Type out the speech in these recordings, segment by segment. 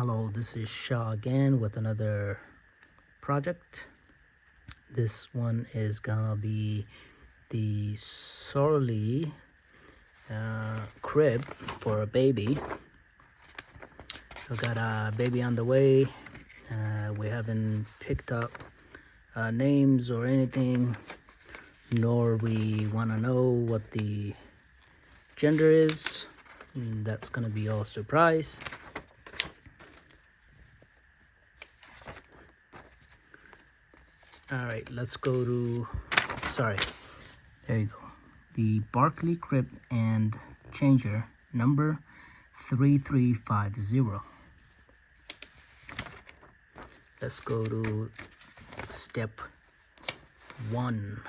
Hello, this is Shah again with another project. This one is gonna be the Sorley crib for a baby. We got a baby on the way. We haven't picked up names or anything, nor we want to know what the gender is. That's gonna be all surprise. All right, let's go to, sorry, there you go. The Berkley Crib and Changer number 3350. Let's go to step 1.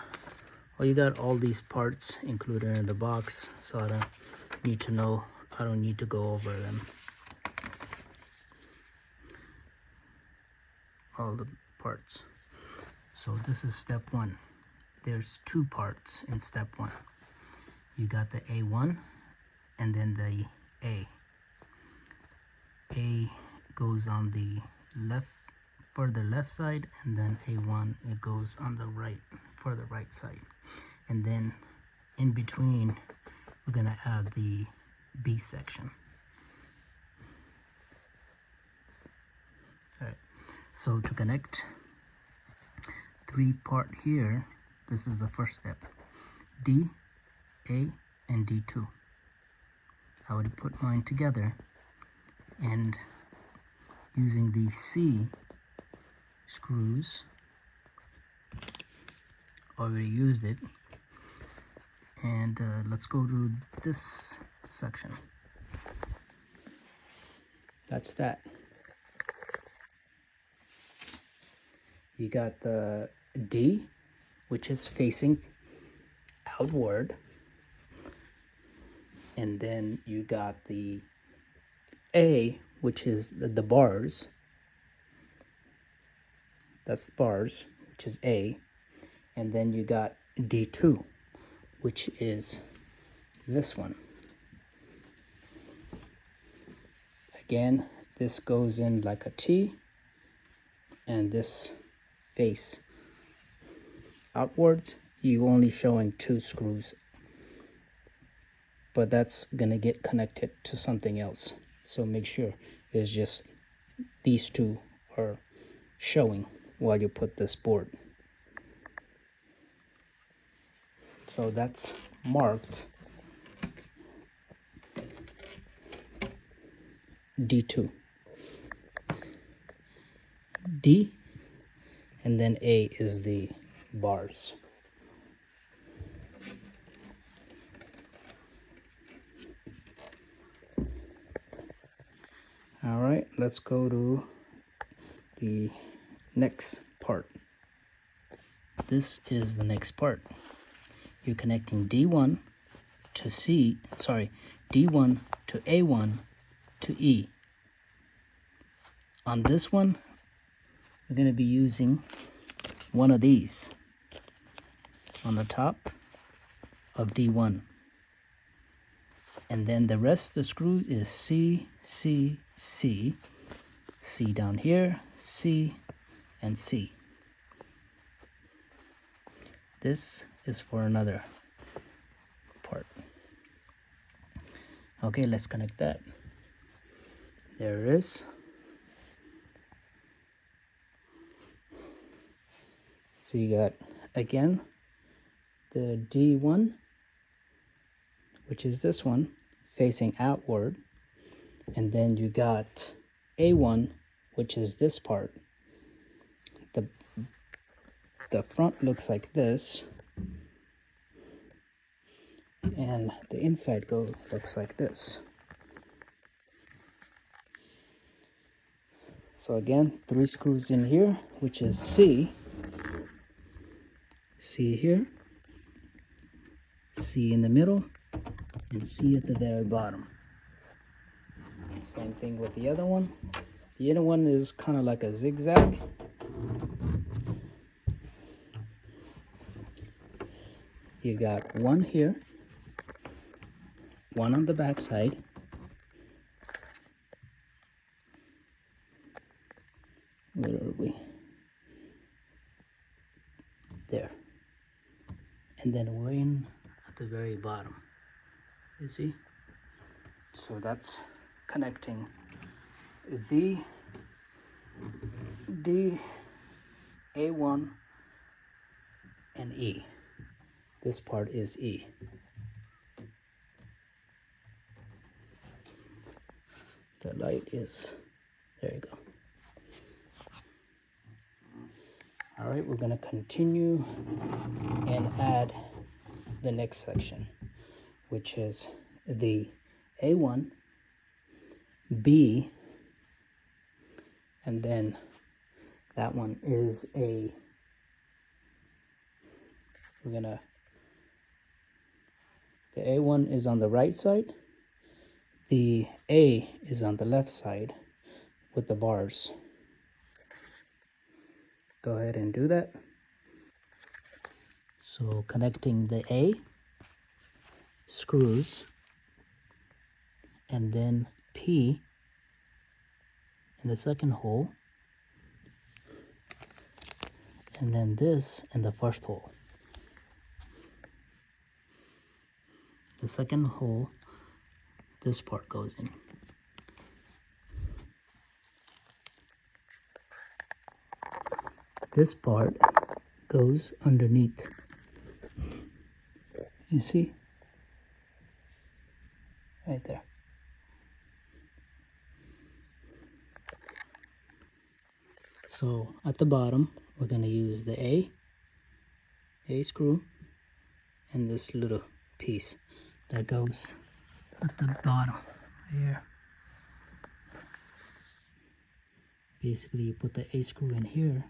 Well, you got all these parts included in the box, so I don't need to go over them. All the parts. So this is step 1. There's 2 parts in step 1. You got the A1 and then the A. A goes on the left, for the left side, and then A1 it goes on the right, for the right side. And then in between we're gonna add the B section. All right, so to connect 3-part here, this is the first step. D, A, and D2. I would put mine together, and using the C screws, already used it, and let's go to this section. That's that. You got the D, which is facing outward, and then you got the A, which is the bars. That's the bars, which is A, and then you got D2, which is this one. Again, this goes in like a T, and this face outwards. You only showing 2 screws, but that's gonna get connected to something else, so make sure it's just these 2 are showing while you put this board. So that's marked D2, D, and then A is the bars. All right, let's go to the next part. This is the next part. You're connecting D1 to D1 to A1 to E. On this one, we're going to be using one of these on the top of D1. And then the rest of the screws is C, C, C, C down here, C, and C. This is for another part. Okay, let's connect that. There it is. So you got, again, the D1, which is this one, facing outward. And then you got A1, which is this part. The front looks like this, and the inside looks like this. So again, 3 screws in here, which is C here, C in the middle, and C at the very bottom. Same thing with the other one. The other one is kind of like a zigzag. You got one here, one on the back side, literally there. And then we're in at the very bottom. You see? So that's connecting the D, A1, and E. This part is E. The light is, there you go. All right, we're gonna continue and add the next section, which is the A1, B, and then that one is the A1 is on the right side, the A is on the left side with the bars. Go ahead and do that. So connecting the A, screws, and then P in the second hole, and then this in the first hole. The second hole, this part goes in. This part goes underneath. You see? Right there. So at the bottom, we're going to use the A screw, and this little piece that goes at the bottom here. Basically, you put the A screw in here,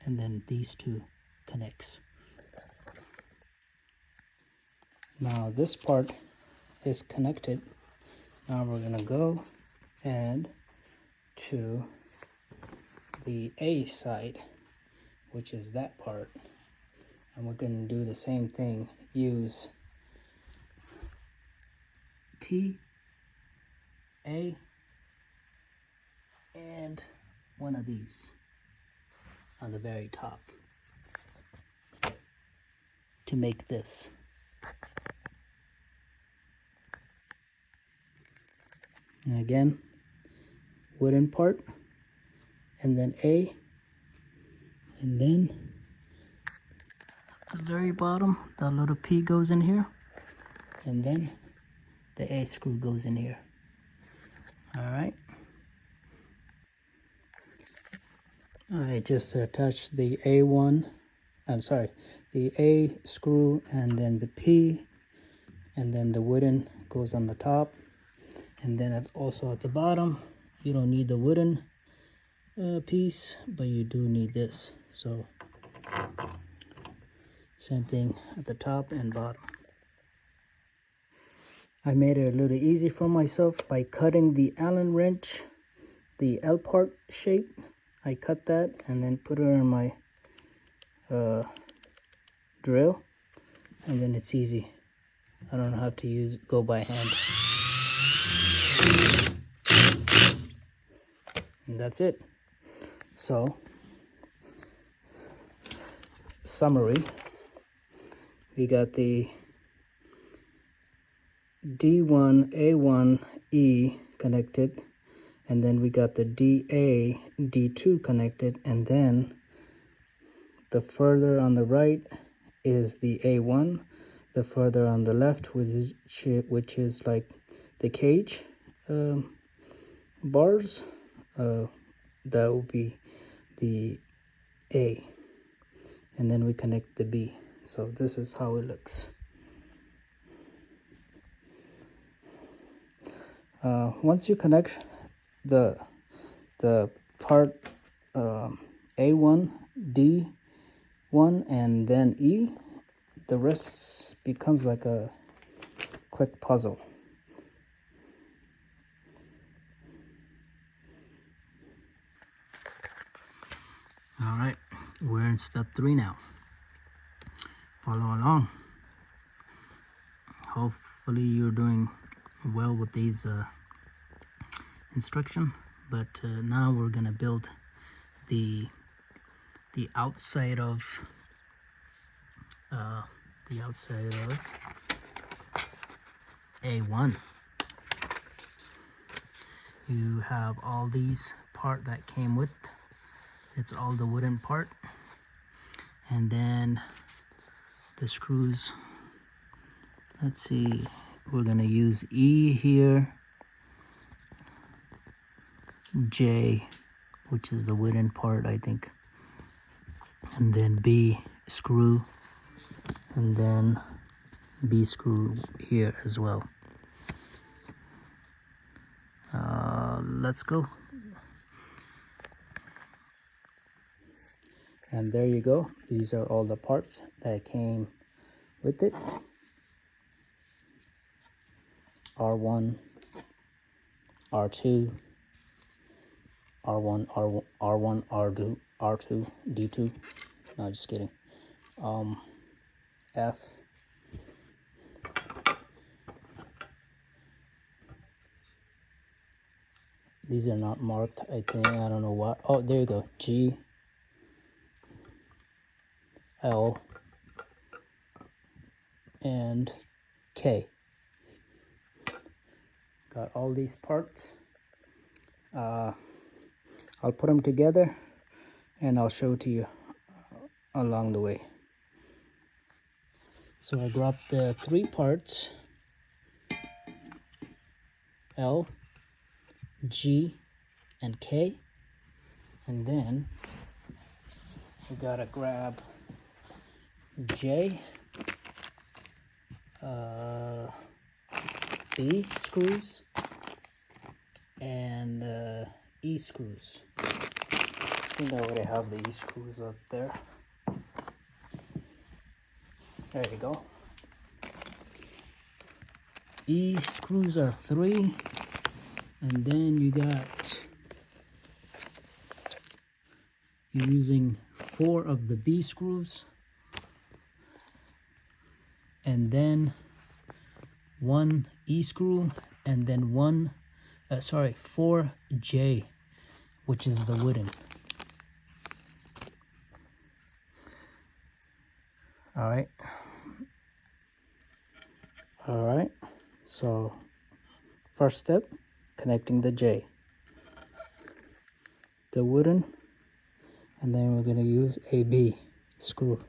and then these two connects. Now this part is connected. Now we're gonna go and to the A side, which is that part, and we're gonna do the same thing. Use P, A, and one of these on the very top to make this. And again, wooden part, and then A, and then at the very bottom, the little P goes in here, and then the A screw goes in here. All right. I just attached the A1, the A screw, and then the P, and then the wooden goes on the top, and then also at the bottom. You don't need the wooden piece, but you do need this. So same thing at the top and bottom. I made it a little easy for myself by cutting the Allen wrench, the L part shape. I cut that and then put it in my drill, and then it's easy. I don't have to go by hand. And that's it. So, summary, we got the D1, A1, E connected, and then we got the DA, D2 connected, and then the further on the right is the A1, the further on the left, which is like the cage bars, that will be the A, and then we connect the B. So this is how it looks. Once you connect the part A1, D1, and then E, the rest becomes like a quick puzzle. All right, we're in step 3 now. Follow along. Hopefully you're doing well with these instructions. But now we're gonna build the outside of A1. You have all these part that came with. It's all the wooden part, and then the screws. Let's see, we're gonna use E here, J, which is the wooden part, I think, and then B screw, and then B screw here as well. Let's go. And there you go. These are all the parts that came with it. R1, R2, R1, R1, R2, R2, D2. No, just kidding. F. These are not marked, I think. I don't know what. Oh, there you go. G, L, and K. Got all these parts. I'll put them together and I'll show it to you along the way. So I grabbed the 3 parts, L, G, and K, and then we gotta grab J, B screws, and E screws. I think I already have the E screws up there. There you go. E screws are 3, and then you're using 4 of the B screws, and then 1 E screw, and then 4 J, which is the wooden. All right, so first step, connecting the J, the wooden, and then we're going to use a B screw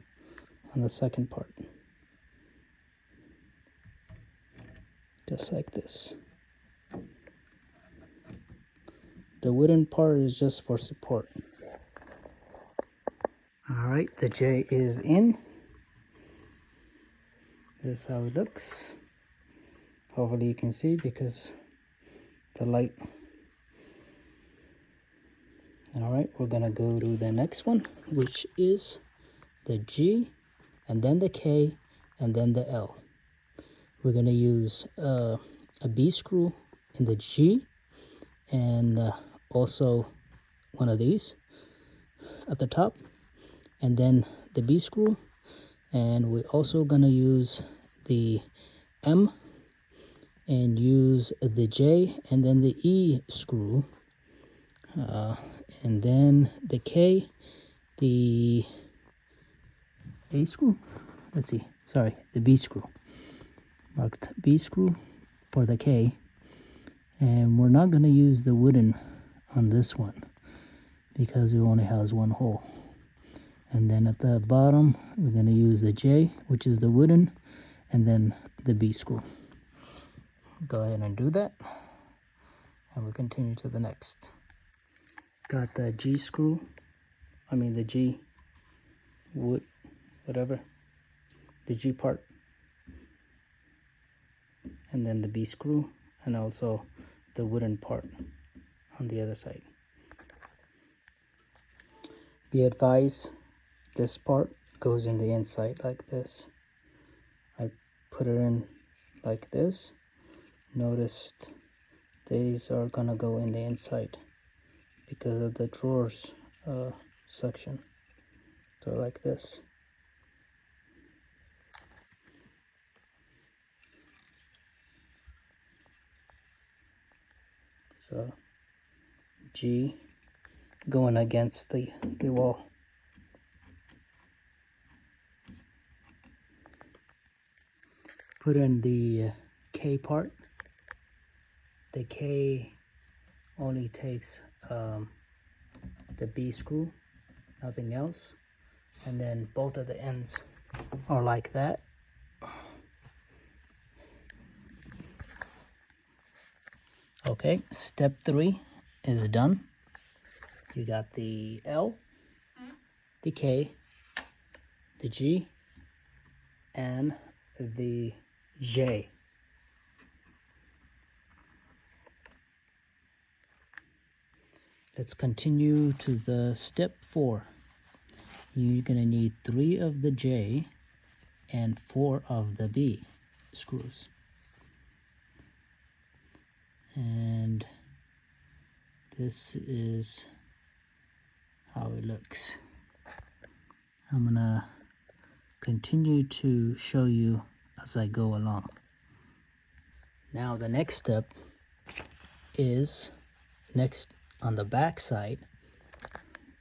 on the second part, just like this. The wooden part is just for support. All right, the J is in. This is how it looks. Hopefully you can see because the light. All right, we're gonna go to the next one, which is the G, and then the K, and then the L. We're gonna use a B screw in the G, and also one of these at the top, and then the B screw, and we're also gonna use the M and use the J, and then the E screw, and then the K, the A screw, let's see, sorry, the B screw, marked B screw for the K, and we're not going to use the wooden on this one because it only has 1 hole. And then at the bottom we're going to use the J, which is the wooden, and then the B screw. Go ahead and do that, and we'll continue to the next. Got the G screw, the G wood, whatever, the G part, and then the B screw, and also the wooden part on the other side. Be advised, this part goes in the inside like this. I put it in like this. Noticed these are gonna go in the inside because of the drawers section. So like this. So G, going against the wall. Put in the K part. The K only takes the B screw, nothing else. And then both of the ends are like that. Okay, step 3 is done. You got the L, the K, the G, and the J. Let's continue to the step 4. You're gonna need 3 of the J and 4 of the B screws. And this is how it looks. I'm gonna continue to show you as I go along. Now the next step is next on the back side.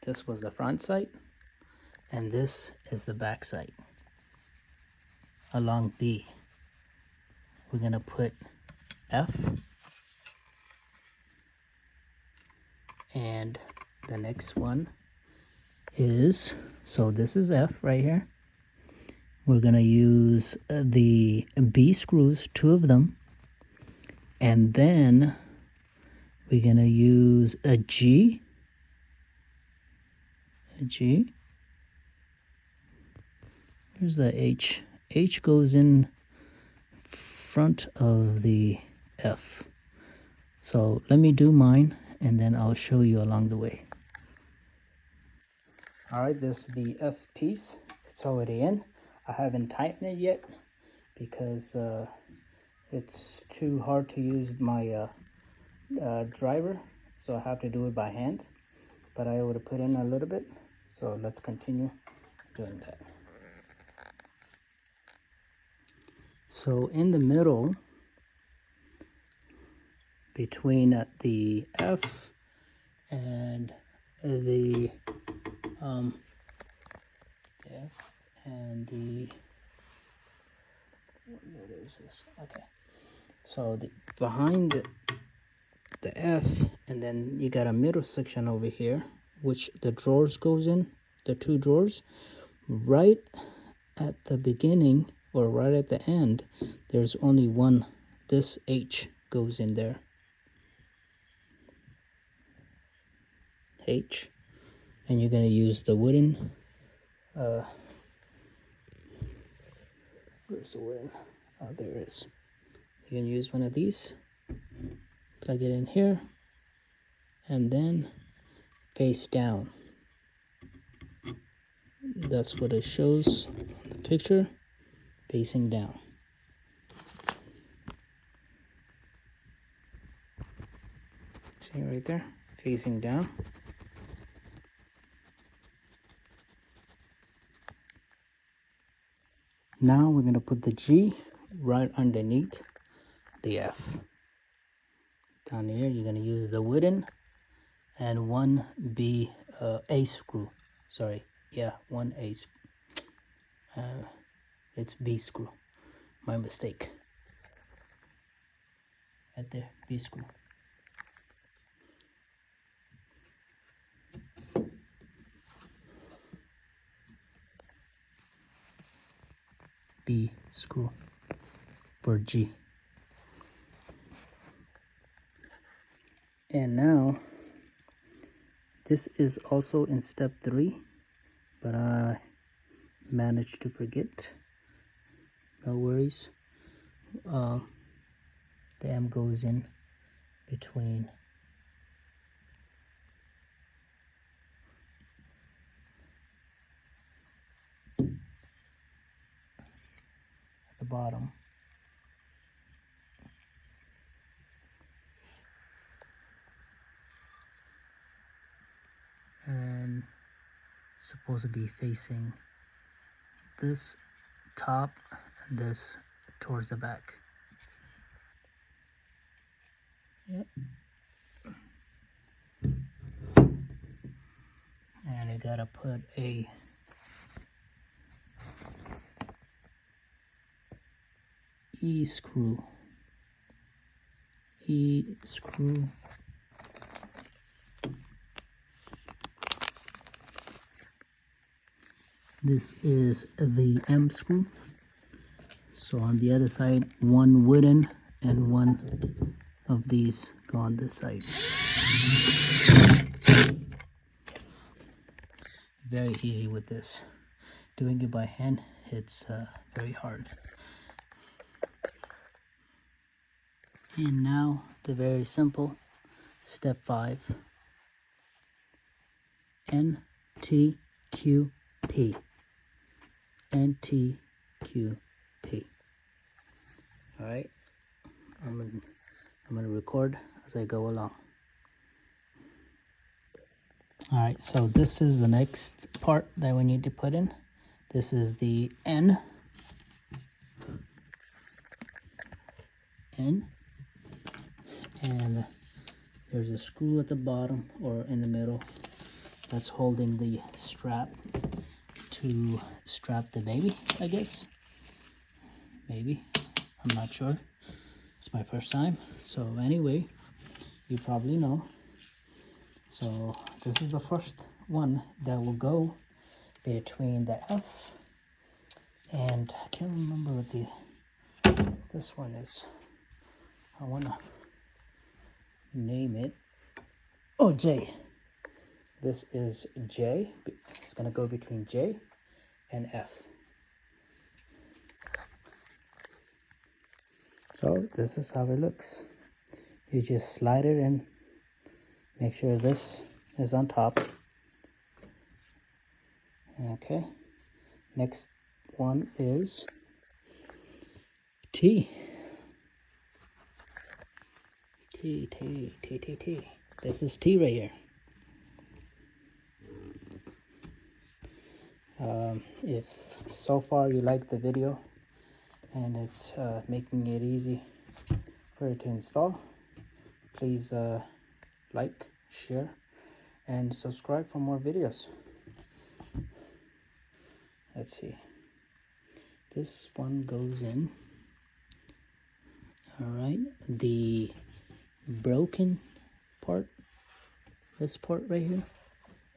This was the front side, and this is the back side. Along B, we're gonna put F, and the next one is, so this is F right here. We're gonna use the B screws, 2 of them, and then we're gonna use a G, Here's the H. H goes in front of the F. So let me do mine, and then I'll show you along the way. All right, this is the F piece. It's already in. I haven't tightened it yet because it's too hard to use my driver, so I have to do it by hand. But I would have put in a little bit, so let's continue doing that. So in the middle, between the F and the F and the, what is this? Okay, so behind the F, and then you got a middle section over here, which the drawers goes in, the 2 drawers. Right at the beginning, or right at the end, there's only one. This H goes in there. H. And you're going to use the wooden, where's the wooden? Oh, there it is. You can use one of these, plug it in here, and then face down. That's what it shows in the picture, facing down. See right there, facing down. Now we're going to put the G right underneath the F. Down here, you're going to use the wooden and 1 B A screw. Sorry, yeah, 1 A. It's B screw. My mistake. Right there, B screw. B screw for G. And now, this is also in step 3, but I managed to forget. No worries. The M goes in between the bottom. And supposed to be facing this top and this towards the back. Yep. gotta put a E screw. This is the M screw. So on the other side, one wooden and one of these go on this side. Very easy with this. Doing it by hand, it's very hard. And now the very simple step 5. NTQP. NTQP. All right, I'm gonna record as I go along. All right, so this is the next part that we need to put in. This is the N. And there's a screw at the bottom or in the middle that's holding the strap to strap the baby, I guess. Maybe, I'm not sure. It's my first time. So anyway, you probably know. So this is the first one that will go between the F and I can't remember what this one is. I want to name it. Oh, J. This is J. It's going to go between J and F. So this is how it looks. You just slide it in. Make sure this is on top. Okay. Next one is T. T. This is T right here. If so far you like the video and it's making it easy for you to install, please like, share, and subscribe for more videos. Let's see. This one goes in. All right, the broken part, this part right here,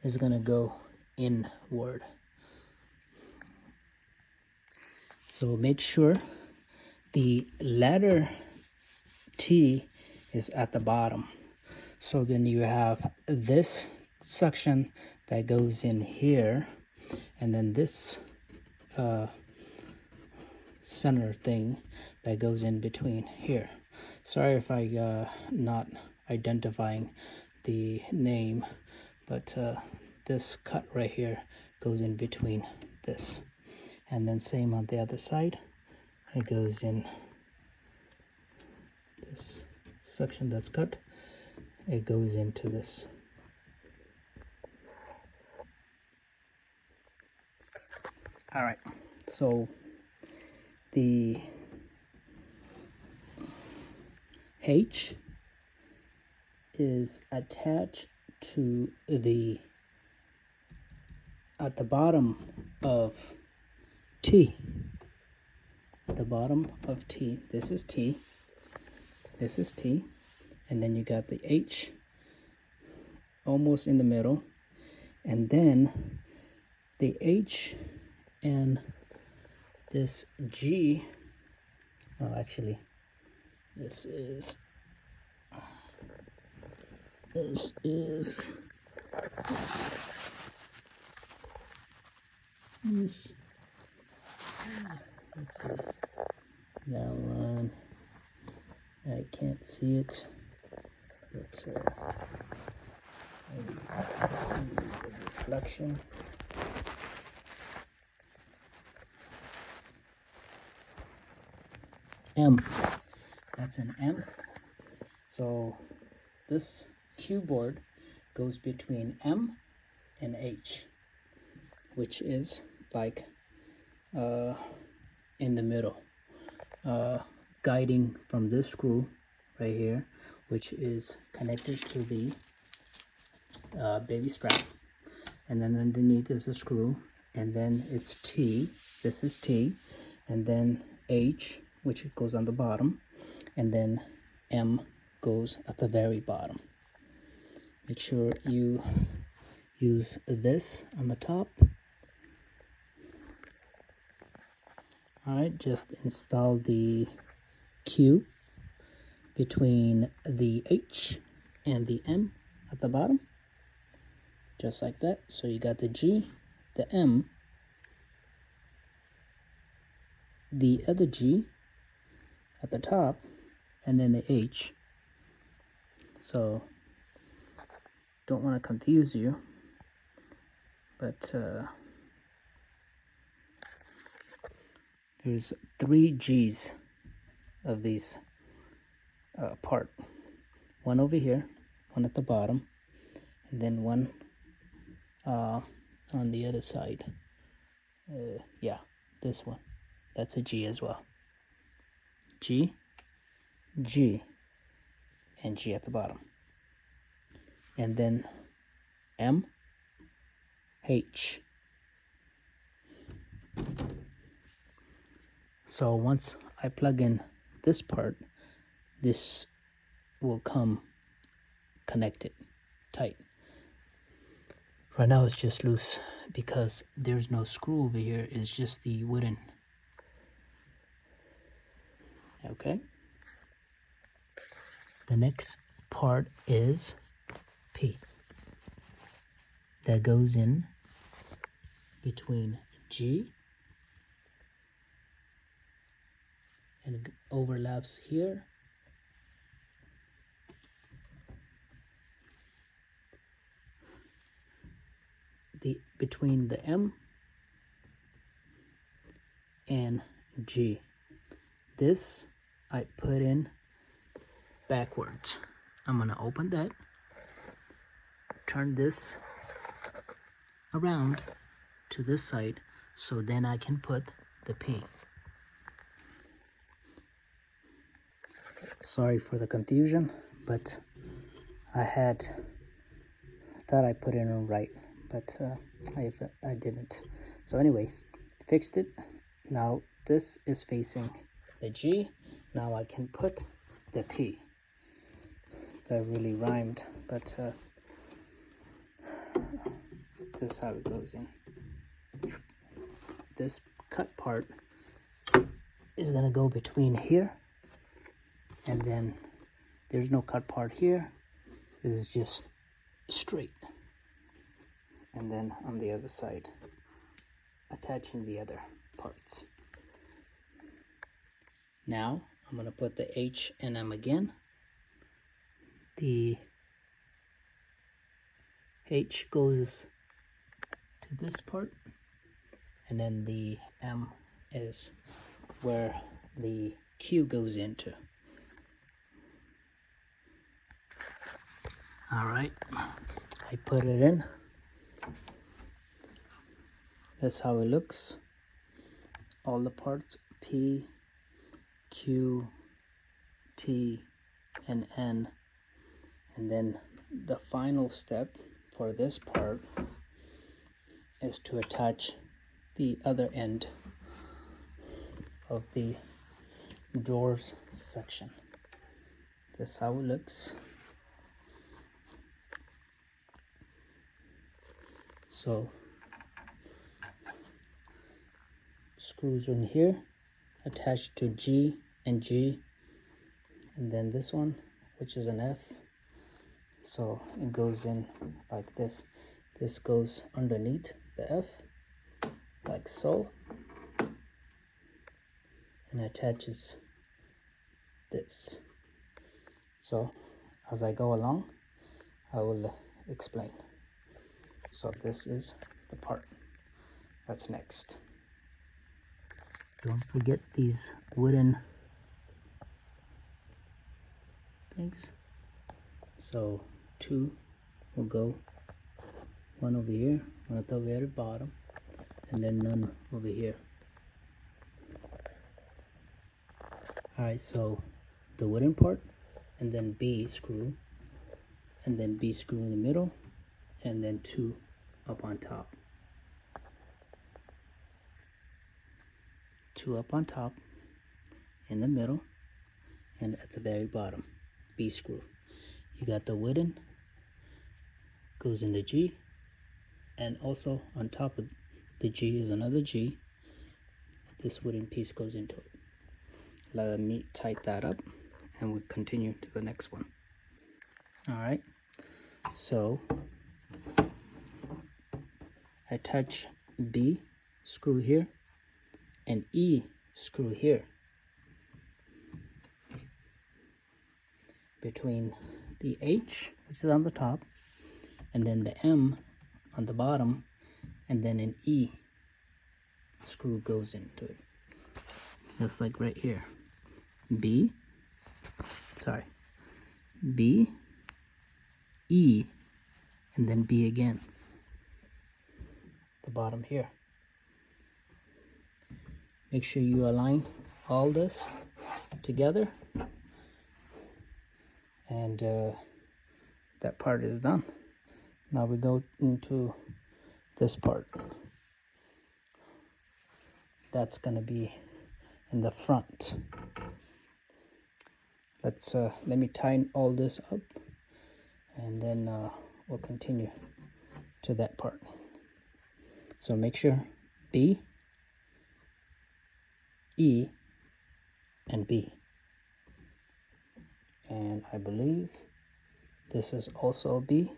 is gonna go inward. So make sure the letter T is at the bottom. So then you have this section that goes in here, and then this center thing that goes in between here. Sorry if I not identifying the name, but this cut right here goes in between this, and then same on the other side. It goes in this section that's cut. It goes into this. All right, so the H is attached to the at the bottom of T. The bottom of T. This is T. This is T. And then you got the H almost in the middle. And then the H and this G. Oh, actually, this is this. Let's see. That one, I can't see it, but maybe you can see the reflection. M. That's an M. So this keyboard goes between M and H, which is like in the middle, guiding from this screw right here, which is connected to the baby strap, and then underneath is a screw, and then it's T. This is T, and then H, which goes on the bottom, and then M goes at the very bottom. Make sure you use this on the top. All right, just install the Q between the H and the M at the bottom, just like that. So you got the G, the M, the other G at the top, and then the H. So don't want to confuse you, but there's 3 G's of these part. One over here, one at the bottom, and then one on the other side. Yeah, this one. That's a G as well. G, G, and G at the bottom. And then M, H. So once I plug in this part, this will come connected tight. Right now it's just loose because there's no screw over here. It's just the wooden. Okay. The next part is P. That goes in between G and it overlaps here. Between the M and G. This I put in backwards. I'm gonna open that, turn this around to this side, so then I can put the P. Sorry for the confusion, but I thought I put it in right, but I didn't. So anyways, fixed it. Now this is facing the G. Now I can put the P. That really rhymed, but this is how it goes in. This cut part is gonna go between here, and then there's no cut part here. This is just straight. And then on the other side, attaching the other parts. Now I'm gonna put the H and M again. The H goes to this part, and then the M is where the Q goes into. All right, I put it in. That's how it looks. All the parts, P, Q, T, and N. And then the final step for this part is to attach the other end of the drawers section. That's how it looks. So screws are in here, attached to G and G, and then this one, which is an F. So it goes in like this. This goes underneath the F, like so, and attaches this. So as I go along, I will explain. So this is the part that's next. Don't forget these wooden things. So 2 will go, one over here, one at the very bottom, and then none over here. Alright, so the wooden part, and then B screw, and then B screw in the middle, and then 2 up on top, 2 up on top, in the middle, and at the very bottom, B screw. You got the wooden, goes in the G, and also on top of the G is another G. This wooden piece goes into it. Let me tighten that up, and we'll continue to the next one. All right, so I touch B screw here and E screw here between the H, which is on the top, and then the M on the bottom, and then an E screw goes into it. Just like right here. B, E, and then B again. The bottom here. Make sure you align all this together, and that part is done. Now we go into this part. That's gonna be in the front. Let me tighten all this up, and then we'll continue to that part. So make sure B, E, and B. And I believe this is also B,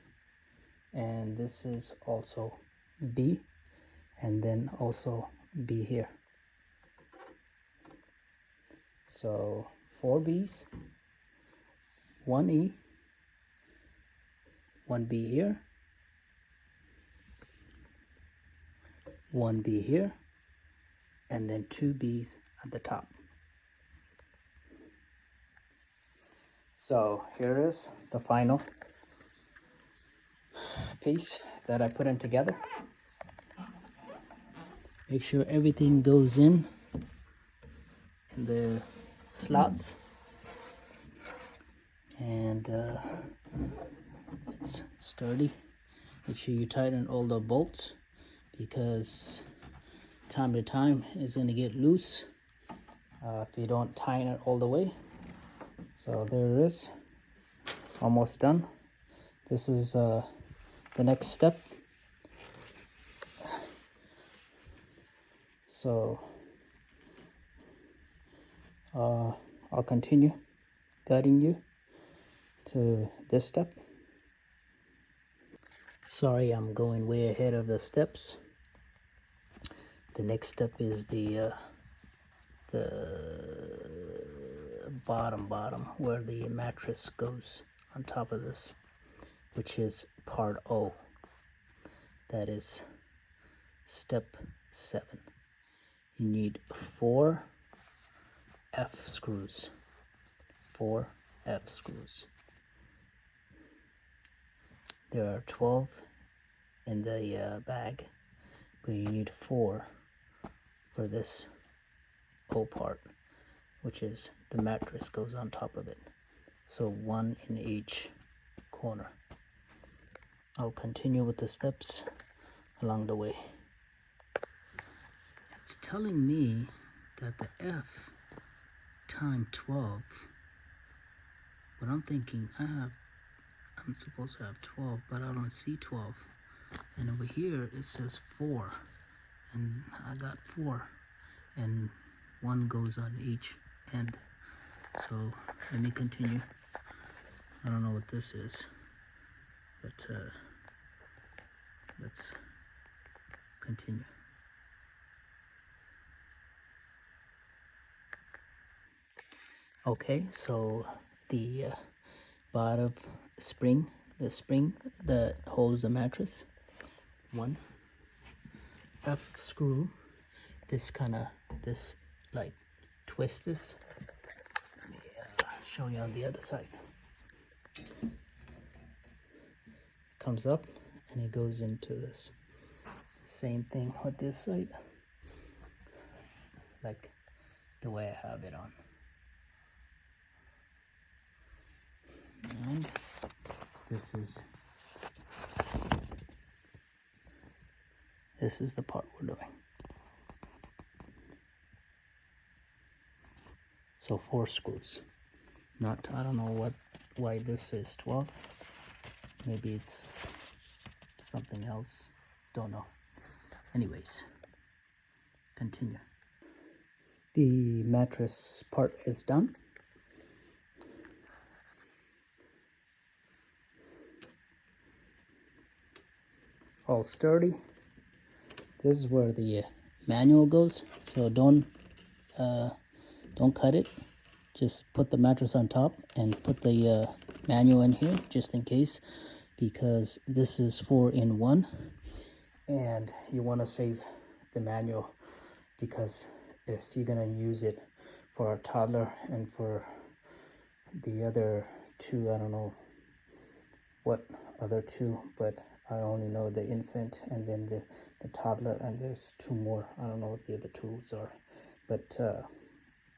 and this is also B, and then also B here. So 4 B's, 1 E, 1 B here, 1 B here, and then 2 B's at the top. So here is the final piece that I put in together. Make sure everything goes in the slots, and it's sturdy. Make sure you tighten all the bolts, because time to time it's going to get loose if you don't tighten it all the way. So there it is, almost done. This is the next step. So I'll continue guiding you to this step. Sorry, I'm going way ahead of the steps. The next step is the bottom where the mattress goes on top of this, which is part O. That is step 7. You need 4 F screws. 4 F screws. There are 12 in the bag, but you need 4 for this O part, which is the mattress goes on top of it. So 1 in each corner. I'll continue with the steps along the way. It's telling me that the F time 12, but I'm thinking I'm supposed to have 12, but I don't see 12. And over here it says 4, and I got 4, and 1 goes on each end. So let me continue. I don't know what this is, but let's continue. Okay, so the bottom spring, the spring that holds the mattress, 1 F screw. This like twist this. Let me show you on the other side. Comes up and it goes into this. Same thing with this side, like the way I have it on. And this is This is the part we're doing. So 4 screws. Not, I don't know why this is 12. Maybe it's something else. Don't know. Anyways, continue. The mattress part is done. All sturdy. This is where the manual goes, so don't cut it. Just put the mattress on top and put the manual in here just in case, because this is 4-in-1 and you want to save the manual, because if you're gonna use it for a toddler and for the other 2, I don't know what other 2, but I only know the infant and then the toddler, and there's 2 more. I don't know what the other 2s are, but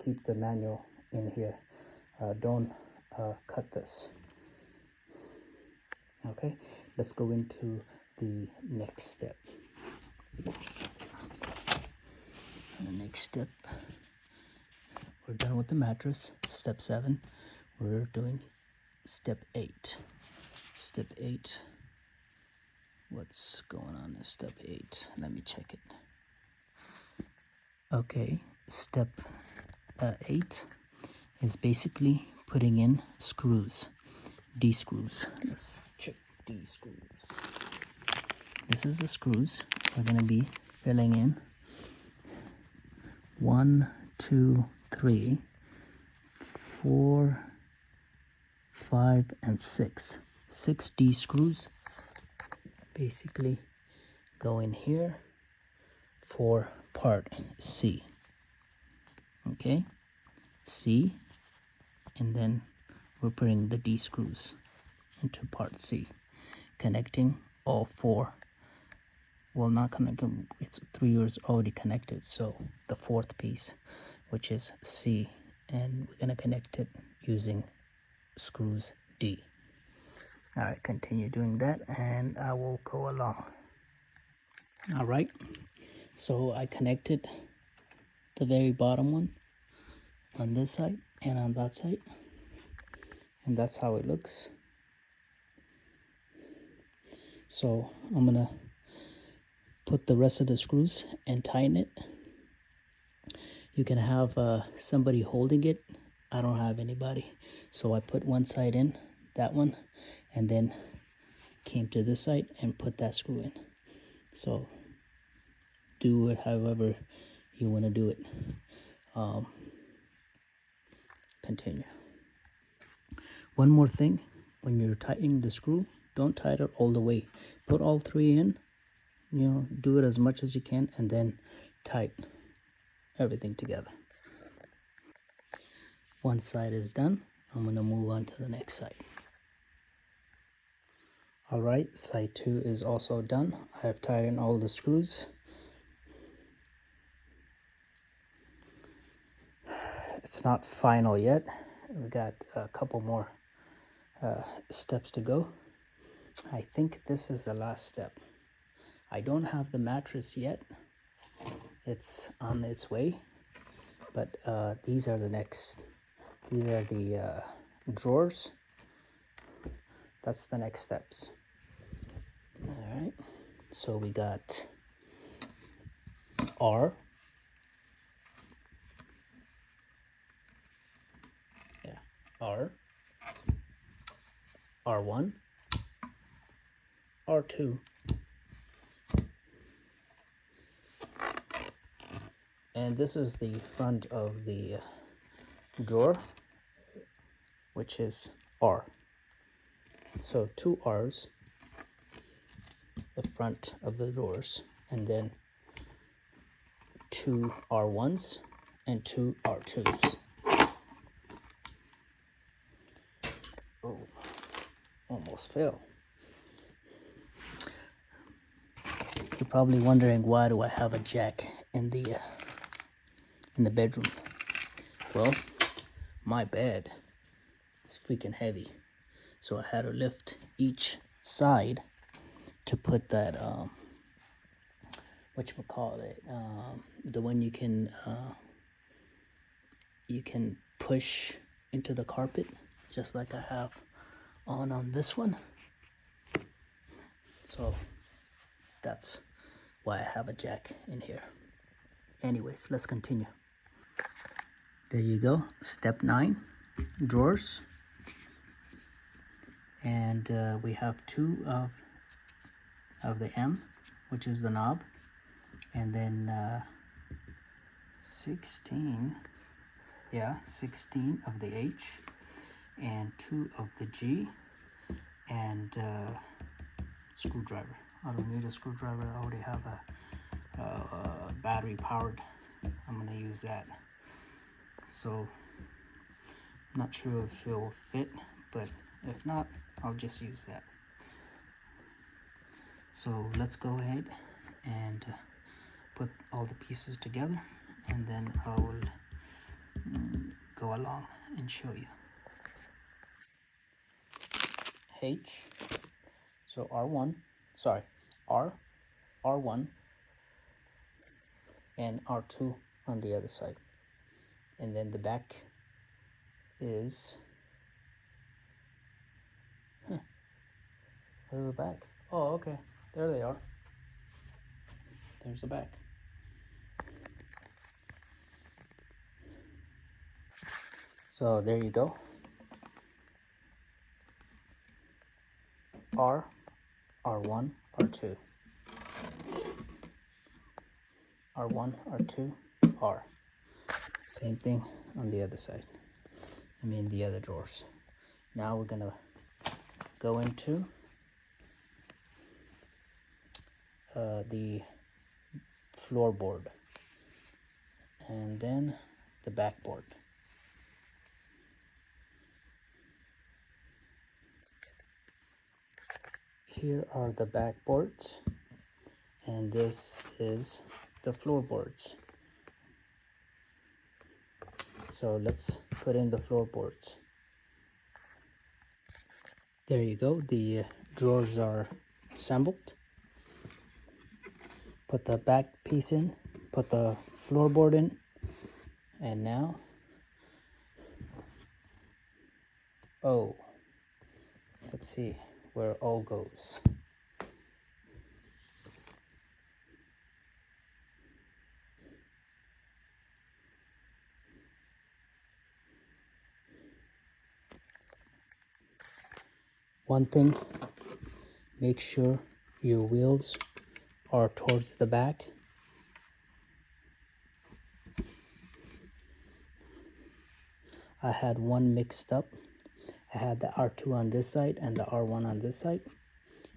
keep the manual in here. Don't cut this. Okay, let's go into the next step. The next step, we're done with the mattress. Step 7, we're doing step 8. Step 8, what's going on in step 8? Let me check it. Okay, step 8 is basically putting in screws, D screws. Let's check D screws. This is the screws we're going to be filling in. 1, 2, 3, 4, 5, and 6. 6 D screws basically go in here for part C. Okay, C, and then we're putting the D screws into part C, connecting all 4. Well, not connecting, it's 3 is already connected, so the 4th piece, which is C, and we're gonna connect it using screws D. All right, continue doing that and I will go along. All right, so I connected the very bottom one on this side and on that side, and that's how it looks. So I'm gonna put the rest of the screws and tighten it. You can have somebody holding it. I don't have anybody, so I put one side in, that one, and then came to this side and put that screw in. So do it however you want to do it. Continue. One more thing, when you're tightening the screw, don't tighten it all the way. Put all 3 in, do it as much as you can, and then tighten everything together. One side is done. I'm going to move on to the next side. All right, side 2 is also done. I have tightened all the screws. It's not final yet. We got a couple more steps to go. I think this is the last step. I don't have the mattress yet. It's on its way, but these are the drawers. That's the next steps. All right, so we got R, R, R1, R2, and this is the front of the drawer, which is R. So 2 R's, the front of the drawers, and then 2 R1s and 2 R2s. Oh, almost fell. You're probably wondering, why do I have a jack in the bedroom? Well, my bed is freaking heavy, so I had to lift each side to put that whatchamacallit, the one you can push into the carpet, just like I have on this one. So that's why I have a jack in here. Anyways, let's continue. There you go. Step 9, drawers. And we have 2 of the M, which is the knob, and then 16 of the H, and 2 of the G, and screwdriver. I don't need a screwdriver. I already have a battery powered. I'm gonna use that. So I'm not sure if it will fit, but if not, I'll just use that. So let's go ahead and put all the pieces together, and then I will go along and show you. H, so R1, sorry, R1, and R2 on the other side. And then the back is, where's the back? Oh, okay, there they are. There's the back. So there you go. R, R1, R2. R1, R2, R. Same thing on the other side. I mean the other drawers. Now we're gonna go into the floorboard, and then the backboard. Here are the backboards, and this is the floorboards. So let's put in the floorboards. There you go, the drawers are assembled. Put the back piece in, put the floorboard in, and now, oh, let's see where O goes. One thing, make sure your wheels are towards the back. I had one mixed up. I had the R2 on this side and the R1 on this side,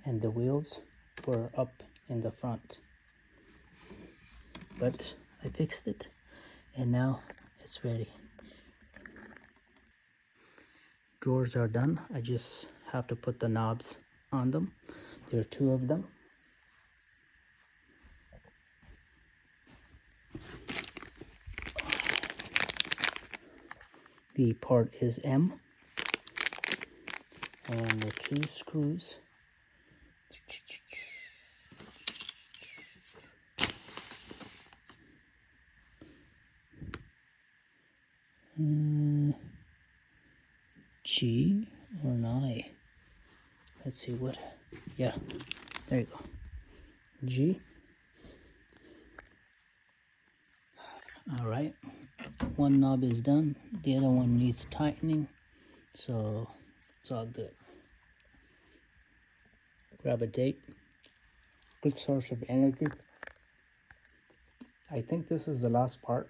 and the wheels were up in the front. But I fixed it, and now it's ready. Drawers are done. I just have to put the knobs on them. There are 2 of them. The part is M, and the 2 screws. G or an I? Let's see what, yeah, there you go. G. All right, one knob is done. The other one needs tightening, so it's all good. Grab a tape. Good source of energy. I think this is the last part,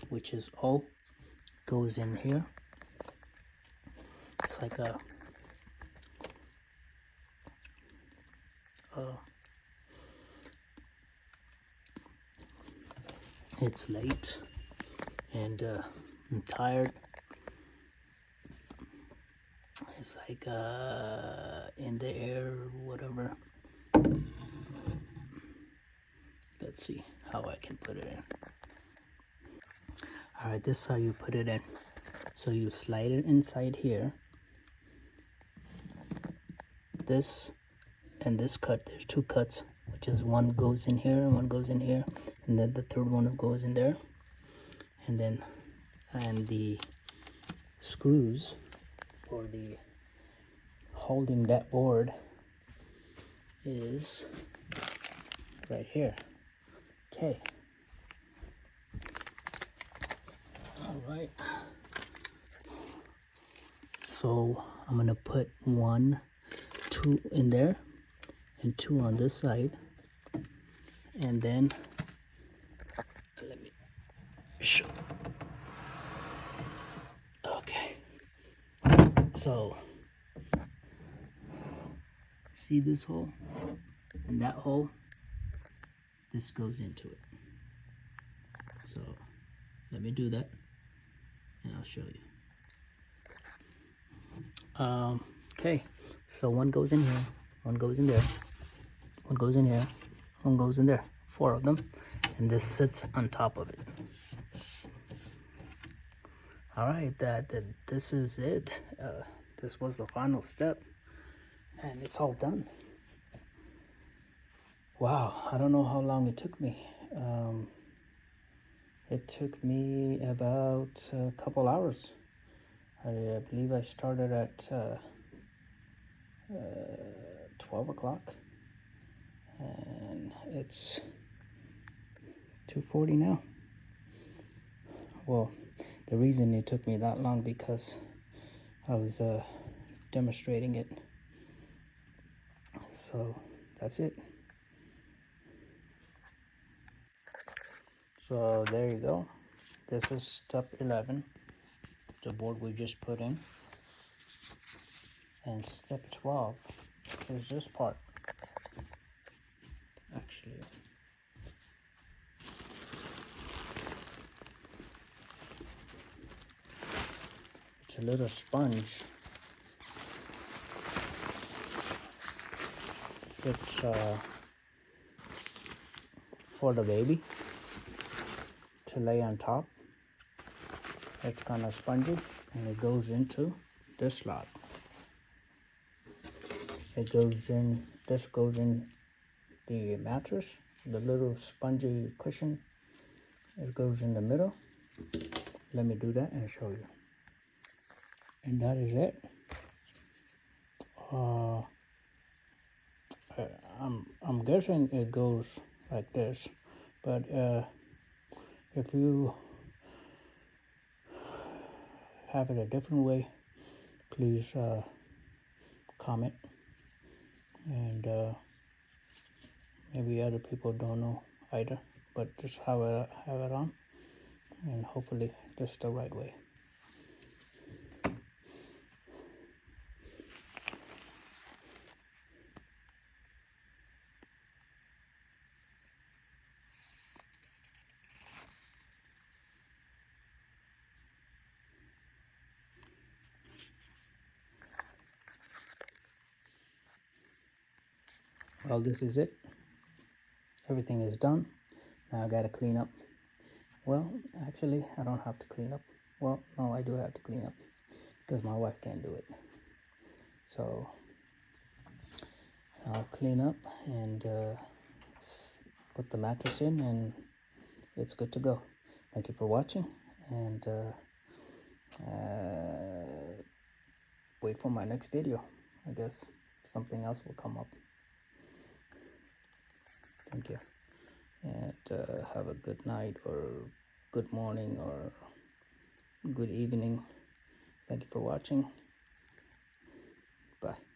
which is O. Goes in here. It's like a it's late, and I'm tired. It's like in the air, whatever. Let's see how I can put it in. All right, this is how you put it in. So you slide it inside here. This and this cut, there's 2 cuts, just one goes in here and one goes in here, and then the third one goes in there, and the screws for the holding that board is right here. Okay. All right. So I'm gonna put 1, 2 in there and 2 on this side, and then let me show. Okay. So see this hole and that hole? This goes into it. So let me do that and I'll show you. Okay, so one goes in here, one goes in there, one goes in here, one goes in there, 4 of them, and this sits on top of it. All right, this is it. This was the final step, and it's all done. Wow, I don't know how long it took me. It took me about a couple hours. I believe I started at 12 o'clock, and it's 2:40 now. Well, the reason it took me that long because I was demonstrating it. So that's it. So there you go. This is step 11, the board we just put in. And step 12 is this part. Actually, it's a little sponge. It's for the baby to lay on top. It's kind of spongy, and it goes into this slot. It goes in, this goes in the mattress, the little spongy cushion. It goes in the middle. Let me do that and show you. And that is it. I'm guessing it goes like this, but if you have it a different way, please comment, and maybe other people don't know either, but just have it on, and hopefully this is the right way. Well, this is it. Everything is done. Now I gotta clean up. Well, actually, I don't have to clean up. Well, no, I do have to clean up because my wife can't do it. So I'll clean up and put the mattress in, and it's good to go. Thank you for watching, and wait for my next video. I guess something else will come up. Thank you, and have a good night or good morning or good evening. Thank you for watching. Bye.